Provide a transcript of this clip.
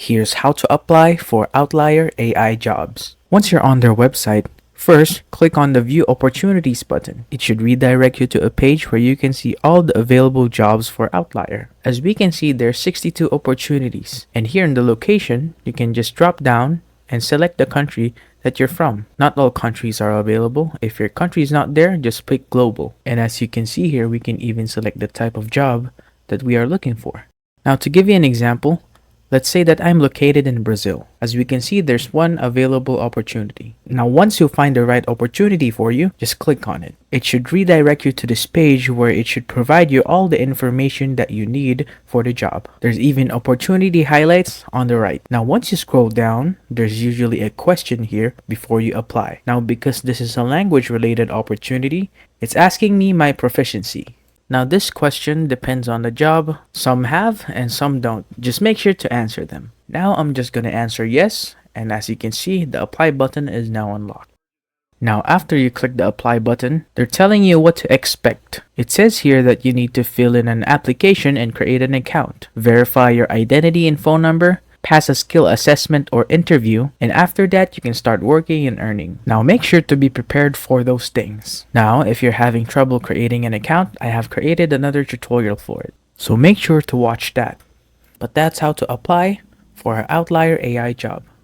Here's how to apply for Outlier AI Jobs. Once you're on their website, first click on the View Opportunities button. It should redirect you to a page where you can see all the available jobs for Outlier. As we can see, there's 62 opportunities. And here in the location, you can just drop down and select the country that you're from. Not all countries are available. If your country is not there, just click Global. And as you can see here, we can even select the type of job that we are looking for. Now to give you an example, let's say that I'm located in Brazil. As we can see, there's one available opportunity. Now, once you find the right opportunity for you, just click on it. It should redirect you to this page where it should provide you all the information that you need for the job. There's even opportunity highlights on the right. Now, once you scroll down, there's usually a question here before you apply. Now, because this is a language-related opportunity, it's asking me my proficiency. Now this question depends on the job. Some have and some don't. Just make sure to answer them. Now I'm just going to answer yes, and as you can see, the apply button is now unlocked. Now after you click the apply button, they're telling you what to expect. It says here that you need to fill in an application and create an account. Verify your identity and phone number. Pass a skill assessment or interview, and after that you can start working and earning. Now make sure to be prepared for those things. Now if you're having trouble creating an account, I have created another tutorial for it, so make sure to watch that. But that's how to apply for our Outlier AI job.